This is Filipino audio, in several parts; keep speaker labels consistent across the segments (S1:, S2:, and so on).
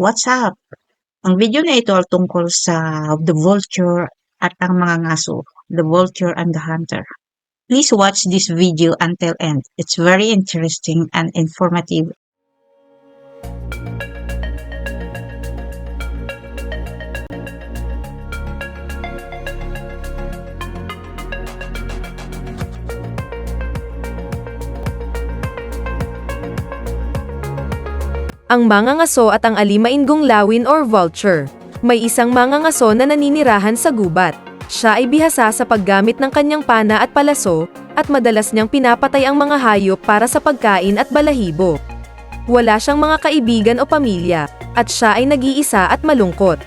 S1: what's up? Ang video na ito ay tungkol sa The Vulture at ang mga ngaso, The Vulture and the Hunter. Please watch this video until end. It's very interesting and informative.
S2: Ang mangangaso at ang alimainggong lawin or vulture. May isang mangangaso na naninirahan sa gubat. Siya ay bihasa sa paggamit ng kanyang pana at palaso, at madalas niyang pinapatay ang mga hayop para sa pagkain at balahibo. Wala siyang mga kaibigan o pamilya, at siya ay nag-iisa at malungkot.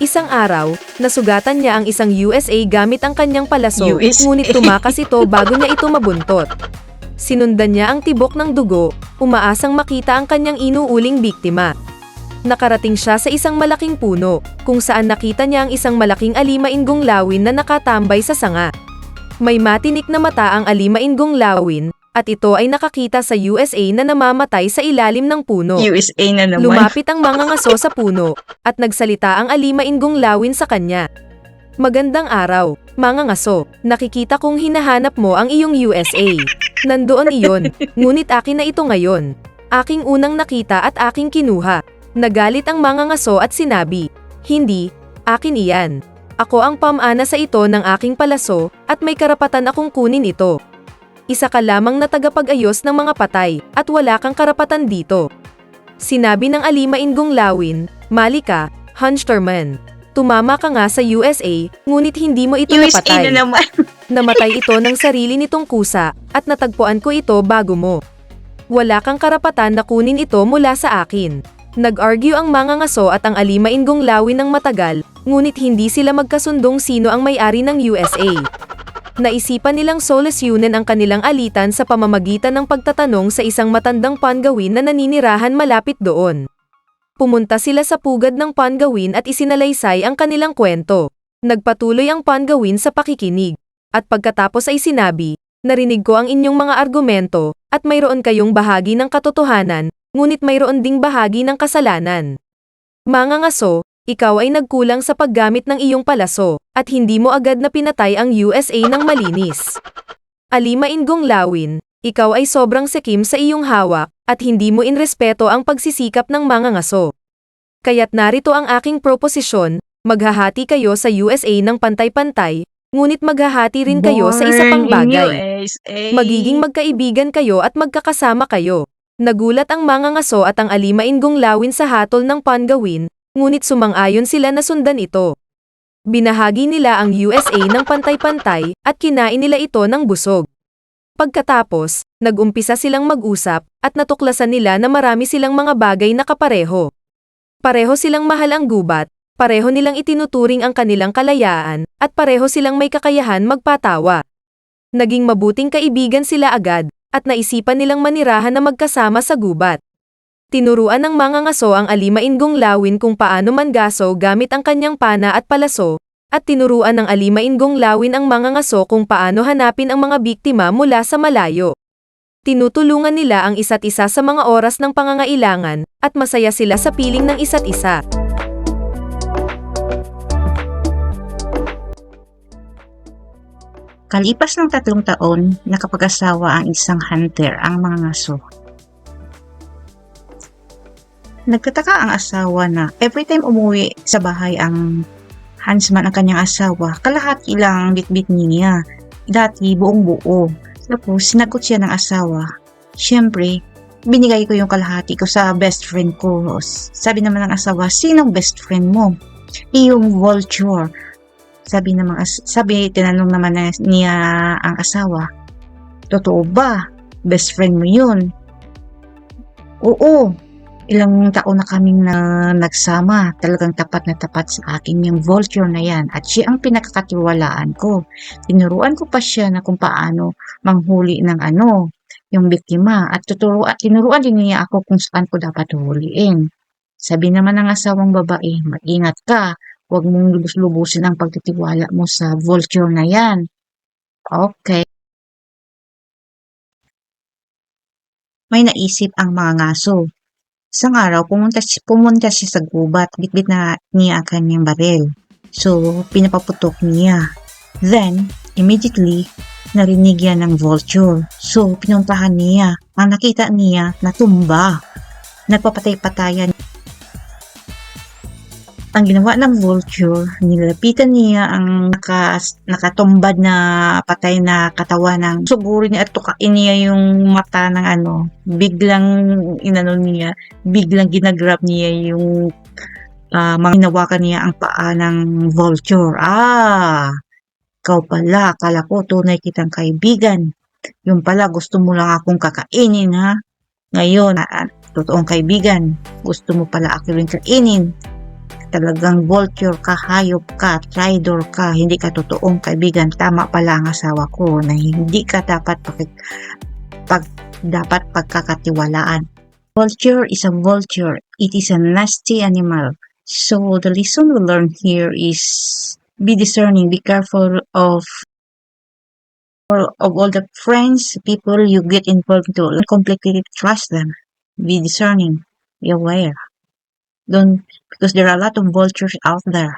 S2: Isang araw, nasugatan niya ang isang USA gamit ang kanyang palaso,
S1: USA.
S2: ngunit tumakas ito bago niya ito mabuntot. Sinundan niya ang tibok ng dugo, umaasang makita ang kanyang inuuling biktima. Nakarating siya sa isang malaking puno, kung saan nakita niya ang isang malaking alimainggong lawin na nakatambay sa sanga. May matinik na mata ang alimainggong lawin, at ito ay nakakita sa USA na namamatay sa ilalim ng puno.
S1: USA na naman.
S2: Lumapit ang mangangaso sa puno, at nagsalita ang alimainggong lawin sa kanya. Magandang araw, mangangaso. Nakikita kong hinahanap mo ang iyong USA. Nandoon iyon, ngunit akin na ito ngayon. Aking unang nakita at aking kinuha. Nagalit ang mangangaso at sinabi, "Hindi, akin iyan. Ako ang pamana sa ito ng aking palaso, at may karapatan akong kunin ito. Isa ka lamang na tagapag-ayos ng mga patay, at wala kang karapatan dito." Sinabi ng alimainggong lawin, "Mali ka, Hunsterman. Tumama ka nga sa USA, ngunit hindi mo ito
S1: USA
S2: napatay.
S1: na naman.
S2: Namatay ito ng sarili nitong kusa, at natagpuan ko ito bago mo. Wala kang karapatan na kunin ito mula sa akin." Nag-argue ang mangangaso at ang alimainggong lawin ng matagal, ngunit hindi sila magkasundong sino ang may-ari ng USA. Naisipan nilang solusyonin ang kanilang alitan sa pamamagitan ng pagtatanong sa isang matandang pangawin na naninirahan malapit doon. Pumunta sila sa pugad ng pangawin at isinalaysay ang kanilang kwento. Nagpatuloy ang pangawin sa pakikinig, at pagkatapos ay sinabi, "Narinig ko ang inyong mga argumento, at mayroon kayong bahagi ng katotohanan, ngunit mayroon ding bahagi ng kasalanan. Mangangaso, ikaw ay nagkulang sa paggamit ng iyong palaso, at hindi mo agad na pinatay ang USA ng malinis. Alimainggong lawin, ikaw ay sobrang sekim sa iyong hawak, at hindi mo inrespeto ang pagsisikap ng mangangaso. Kaya't narito ang aking proposisyon, maghahati kayo sa USA ng pantay-pantay, ngunit maghahati rin kayo sa isa pang
S1: Born in
S2: bagay.
S1: USA.
S2: Magiging magkaibigan kayo at magkakasama kayo." Nagulat ang mangangaso at ang alimainggong lawin sa hatol ng pangawin, ngunit sumang-ayon sila na sundan ito. Binahagi nila ang USA ng pantay-pantay, at kinain nila ito ng busog. Pagkatapos, nag-umpisa silang mag-usap, at natuklasan nila na marami silang mga bagay na kapareho. Pareho silang mahal ang gubat, pareho nilang itinuturing ang kanilang kalayaan, at pareho silang may kakayahan magpatawa. Naging mabuting kaibigan sila agad, at naisipan nilang manirahan na magkasama sa gubat. Tinuruan ng mangangaso ang alimainggong lawin kung paano manggaso gamit ang kanyang pana at palaso, at tinuruan ng alimainggong lawin ang mangangaso kung paano hanapin ang mga biktima mula sa malayo. Tinutulungan nila ang isa't isa sa mga oras ng pangangailangan, at masaya sila sa piling ng isa't isa.
S1: Kalipas ng 3 taon, nakapag-asawa ang isang hunter, ang mga ngaso. Nagtataka ang asawa na every time umuwi sa bahay ang huntsman, ang kanyang asawa, kalahati lang bitbit niya. Dati buong buo. Tapos sinagot siya ng asawa, "Siyempre, binigay ko yung kalahati ko sa best friend ko." Sabi naman ng asawa, "Sinong best friend mo?" "Yung vulture." Tinanong naman niya ang asawa, "Totoo ba? Best friend mo yun?" "Oo, ilang taon na kaming nagsama. Talagang tapat na tapat sa akin yung vulture na yan, at siya ang pinakakatiwalaan ko. Tinuruan ko pa siya na kung paano manghuli ng yung biktima, at tinuruan din niya ako kung saan ko dapat huliin." Sabi naman ng asawang babae, "Mag-ingat ka. Huwag mong lubos-lubusin ang pagtitiwala mo sa vulture na yan." Okay. May naisip ang mga ngaso. Isang araw, pumunta siya sa gubat, bitbit na niya ang kanyang baril. So, pinapaputok niya. Then, immediately, narinig yan ng vulture. So, pinuntahan niya. Ang nakita niya, natumba. Nagpapatay-patayan. Ang ginawa ng vulture, nilapitan niya ang nakatumbad na patay na katawan ng sugurin niya at tukain niya yung mata ng biglang biglang ginagrab niya yung hinawakan niya ang paa ng vulture. Ikaw pala, akala ko tunay kitang kaibigan. Yung pala, gusto mo lang akong kakainin, ha? Ngayon, totoong kaibigan, gusto mo pala ako rin kainin. Talagang vulture ka, hayop ka, traitor ka, hindi ka totoong kaibigan. Tama pala ang asawa ko na hindi ka dapat pagkakatiwalaan. Vulture is a vulture. It is a nasty animal. So the lesson we learn here is be discerning, be careful of all the friends, people you get involved to. Don't completely trust them. Be discerning, be aware. Don't, because there are a lot of vultures out there.